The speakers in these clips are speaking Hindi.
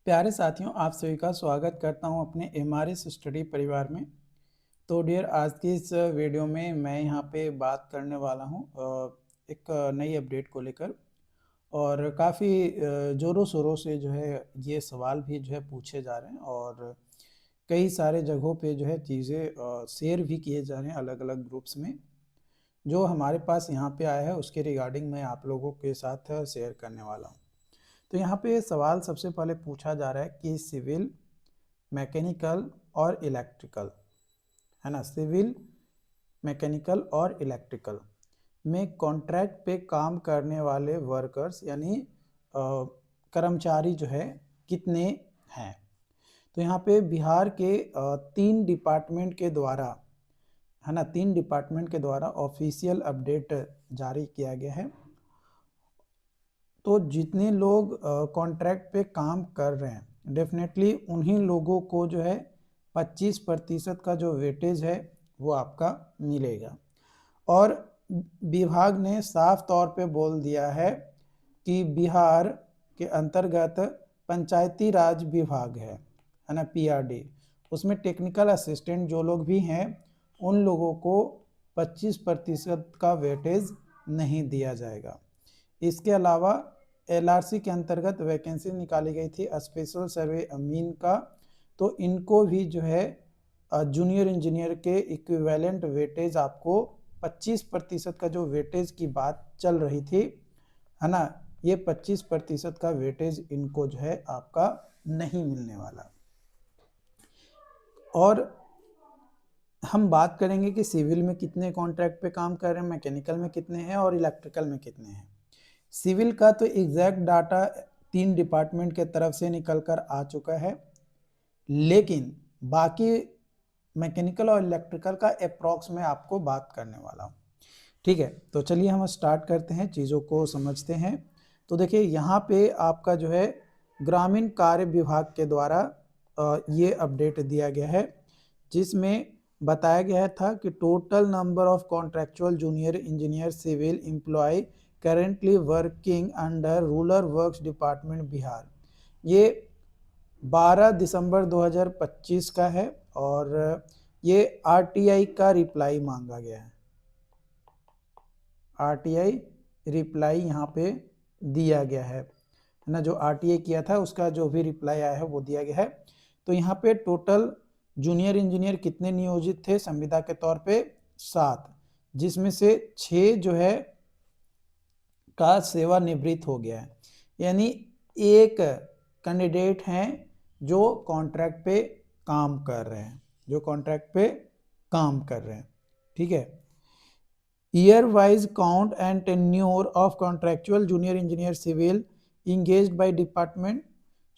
प्यारे साथियों, आप सभी का स्वागत करता हूं अपने एमआरएस स्टडी परिवार में। तो डियर, आज की इस वीडियो में मैं यहां पे बात करने वाला हूं एक नई अपडेट को लेकर। और काफ़ी ज़ोरों शोरों से जो है ये सवाल भी जो है पूछे जा रहे हैं, और कई सारे जगहों पे जो है चीज़ें शेयर भी किए जा रहे हैं अलग अलग ग्रुप्स में। जो हमारे पास यहाँ पे आया है उसके रिगार्डिंग मैं आप लोगों के साथ शेयर करने वाला हूँ। तो यहाँ पे सवाल सबसे पहले पूछा जा रहा है कि सिविल, मैकेनिकल और इलेक्ट्रिकल, है ना, सिविल, मैकेनिकल और इलेक्ट्रिकल में कॉन्ट्रैक्ट पे काम करने वाले वर्कर्स यानी कर्मचारी जो है कितने हैं। तो यहाँ पे बिहार के 3 डिपार्टमेंट के द्वारा, है ना, 3 डिपार्टमेंट के द्वारा ऑफिशियल अपडेट जारी किया गया है। तो जितने लोग कॉन्ट्रैक्ट पे काम कर रहे हैं डेफिनेटली उन्हीं लोगों को जो है 25% का जो वेटेज है वो आपका मिलेगा। और विभाग ने साफ तौर पे बोल दिया है कि बिहार के अंतर्गत पंचायती राज विभाग है ना, पीआरडी, उसमें टेक्निकल असिस्टेंट जो लोग भी हैं उन लोगों को 25% का वेटेज नहीं दिया जाएगा। इसके अलावा एलआरसी के अंतर्गत वैकेंसी निकाली गई थी स्पेशल सर्वे अमीन का, तो इनको भी जो है जूनियर इंजीनियर के इक्विवेलेंट वेटेज आपको 25% का जो वेटेज की बात चल रही थी, है ना, ये 25% का वेटेज इनको जो है आपका नहीं मिलने वाला। और हम बात करेंगे कि सिविल में कितने कॉन्ट्रैक्ट पे काम कर रहे हैं, मैकेनिकल में कितने हैं और इलेक्ट्रिकल में कितने हैं। सिविल का तो एग्जैक्ट डाटा 3 डिपार्टमेंट के तरफ से निकल कर आ चुका है, लेकिन बाकी मैकेनिकल और इलेक्ट्रिकल का अप्रॉक्स में आपको बात करने वाला हूँ। ठीक है, तो चलिए हम स्टार्ट करते हैं, चीज़ों को समझते हैं। तो देखिए यहाँ पे आपका जो है ग्रामीण कार्य विभाग के द्वारा ये अपडेट दिया गया है, जिसमें बताया गया था कि total number of contractual junior engineer civil employ currently working under rural works department Bihar, ये 12 दिसंबर 2025 का है। और ये आरटीआई का रिप्लाई मांगा गया है, आरटीआई रिप्लाई यहाँ पे दिया गया है ना, जो आरटीआई किया था उसका जो भी रिप्लाई आया है वो दिया गया है। तो यहाँ पे टोटल जूनियर इंजीनियर कितने नियोजित थे संविदा के तौर पे? 7, जिसमें से 6 जो है का सेवानिवृत्त हो गया है, यानी एक कैंडिडेट हैं जो कॉन्ट्रैक्ट पे काम कर रहे हैं, जो कॉन्ट्रैक्ट पे काम कर रहे हैं। ठीक है, year wise count and tenure of contractual junior engineer civil engaged by department,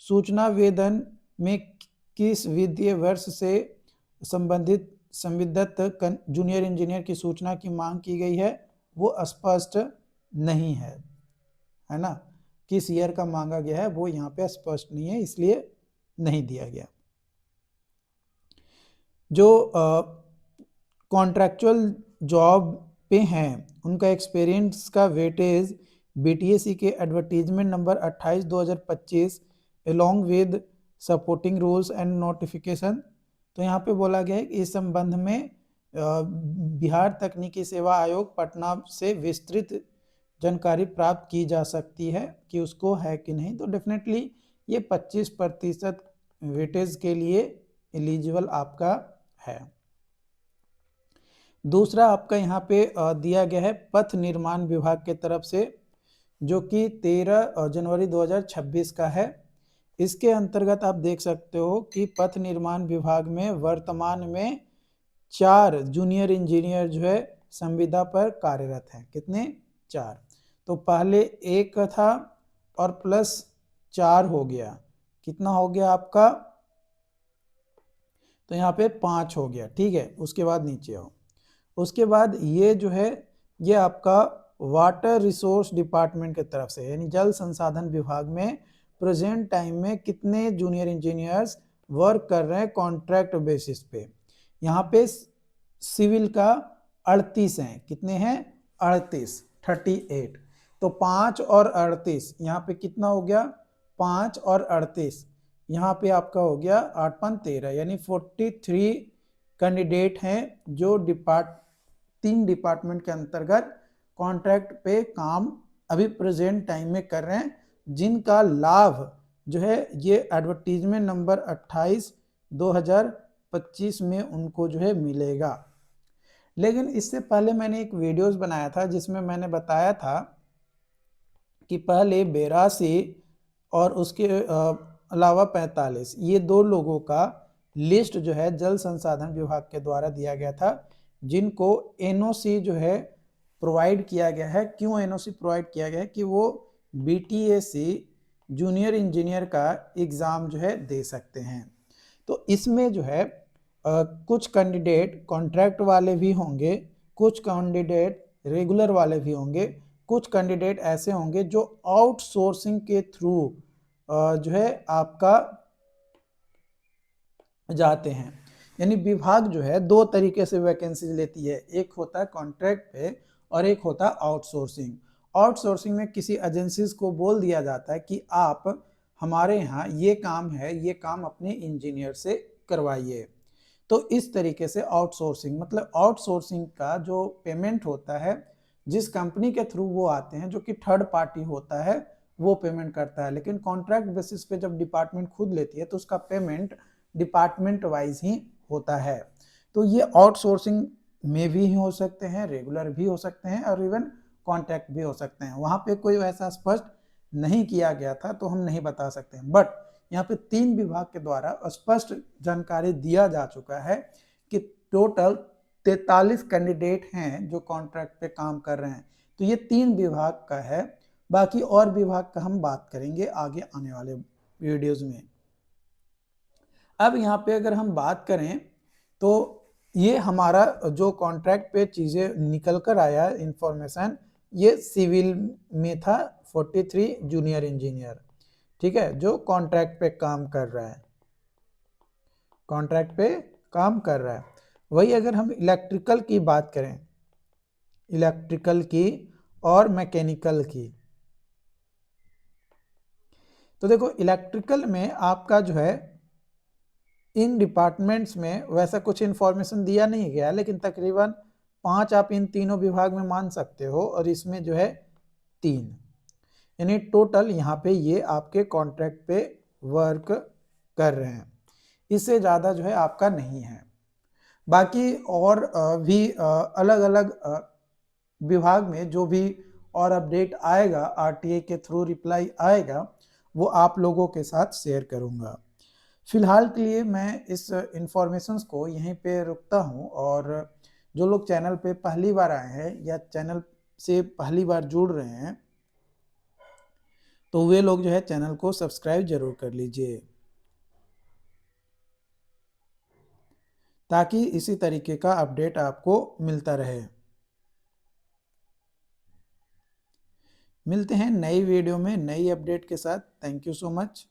सूचना वेतन में किस वित्तीय वर्ष से संबंधित संविदत जूनियर इंजीनियर की सूचना की मांग की गई है वो स्पष्ट नहीं है ना, किस ईयर का मांगा गया है वो यहाँ पे स्पष्ट नहीं है, इसलिए नहीं दिया गया। जो कॉन्ट्रैक्चुअल जॉब पे हैं उनका एक्सपीरियंस का वेटेज बीटीएससी के advertisement number 28/2025 along with supporting rules and notification. तो यहाँ पे बोला गया है कि इस संबंध में बिहार तकनीकी सेवा आयोग पटना से विस्तृत जानकारी प्राप्त की जा सकती है कि उसको है कि नहीं। तो डेफिनेटली ये 25% वेटेज के लिए एलिजिबल आपका है। दूसरा आपका यहाँ पे दिया गया है पथ निर्माण विभाग के तरफ से, जो कि 13 जनवरी 2026 का है। इसके अंतर्गत आप देख सकते हो कि पथ निर्माण विभाग में वर्तमान में 4 जूनियर इंजीनियर जो है संविदा पर कार्यरत हैं। कितने? 4। तो पहले 1 था और प्लस 4 हो गया, कितना हो गया आपका? तो यहाँ पे 5 हो गया। ठीक है, उसके बाद नीचे आओ। उसके बाद ये जो है ये आपका वाटर रिसोर्स डिपार्टमेंट की तरफ से, यानी जल संसाधन विभाग में प्रेजेंट टाइम में कितने जूनियर इंजीनियर्स वर्क कर रहे हैं कॉन्ट्रैक्ट बेसिस पे। यहाँ पे सिविल का 38 हैं। कितने हैं? 38, 38। तो 5 और 38, यहाँ पे कितना हो गया? 5 और 38, यहाँ पे आपका हो गया 8-5-13 यानी 43 कैंडिडेट हैं जो 3 डिपार्टमेंट के अंतर्गत कॉन्ट्रैक्ट पे काम अभी प्रेजेंट टाइम में कर रहे हैं, जिनका लाभ जो है ये एडवर्टीजमेंट नंबर 28/2025 में उनको जो है मिलेगा। लेकिन इससे पहले मैंने एक वीडियोस बनाया था जिसमें मैंने बताया था कि पहले 82 और उसके अलावा 45 ये 2 लोगों का लिस्ट जो है जल संसाधन विभाग के द्वारा दिया गया था, जिनको एनओसी जो है प्रोवाइड किया गया है। क्यों एनओसी प्रोवाइड किया गया है कि वो बीटीएसी जूनियर इंजीनियर का एग्ज़ाम जो है दे सकते हैं। तो इसमें जो है कुछ कैंडिडेट कॉन्ट्रैक्ट वाले भी होंगे, कुछ कैंडिडेट रेगुलर वाले भी होंगे, कुछ कैंडिडेट ऐसे होंगे जो आउटसोर्सिंग के थ्रू जो है आपका जाते हैं। यानी विभाग जो है 2 तरीके से वैकेंसी लेती है, एक होता है कॉन्ट्रैक्ट पे और एक होता है आउटसोर्सिंग। आउटसोर्सिंग में किसी एजेंसीज को बोल दिया जाता है कि आप हमारे यहाँ ये काम है, ये काम अपने इंजीनियर से करवाइए। तो इस तरीके से आउटसोर्सिंग मतलब आउटसोर्सिंग का जो पेमेंट होता है, जिस कंपनी के थ्रू वो आते हैं जो कि थर्ड पार्टी होता है, वो पेमेंट करता है। लेकिन कॉन्ट्रैक्ट बेसिस पे जब डिपार्टमेंट खुद लेती है तो उसका पेमेंट डिपार्टमेंट वाइज ही होता है। तो ये आउटसोर्सिंग में भी हो सकते हैं, रेगुलर भी हो सकते हैं और इवन कॉन्ट्रैक्ट भी हो सकते हैं। वहाँ पे कोई वैसा स्पष्ट नहीं किया गया था तो हम नहीं बता सकते हैं, बट यहाँ पे 3 विभाग के द्वारा स्पष्ट जानकारी दिया जा चुका है कि टोटल 43 कैंडिडेट हैं जो कॉन्ट्रैक्ट पे काम कर रहे हैं। तो ये 3 विभाग का है, बाकी और विभाग का हम बात करेंगे आगे आने वाले वीडियोज में। अब यहाँ पे अगर हम बात करें तो ये हमारा जो कॉन्ट्रैक्ट पे चीज़ें निकल कर आया इंफॉर्मेशन, ये सिविल में था 43 जूनियर इंजीनियर, ठीक है, जो कॉन्ट्रैक्ट पे काम कर रहा है, कॉन्ट्रैक्ट पे काम कर रहा है। वही अगर हम इलेक्ट्रिकल की बात करें, इलेक्ट्रिकल की और मैकेनिकल की, तो देखो इलेक्ट्रिकल में आपका जो है इन डिपार्टमेंट्स में वैसा कुछ इन्फॉर्मेशन दिया नहीं गया, लेकिन तकरीबन 5 आप इन तीनों विभाग में मान सकते हो और इसमें जो है 3, यानी टोटल यहाँ पे ये आपके कॉन्ट्रैक्ट पे वर्क कर रहे हैं। इससे ज़्यादा जो है आपका नहीं है। बाकी और भी अलग अलग विभाग में जो भी और अपडेट आएगा, आरटीए के थ्रू रिप्लाई आएगा, वो आप लोगों के साथ शेयर करूँगा। फिलहाल के लिए मैं इस इंफॉर्मेशंस को यहीं पे रुकता हूँ, और जो लोग चैनल पे पहली बार आए हैं या चैनल से पहली बार जुड़ रहे हैं तो वे लोग जो है चैनल को सब्सक्राइब जरूर कर लीजिए, ताकि इसी तरीके का अपडेट आपको मिलता रहे। मिलते हैं नई वीडियो में नई अपडेट के साथ। Thank you so much.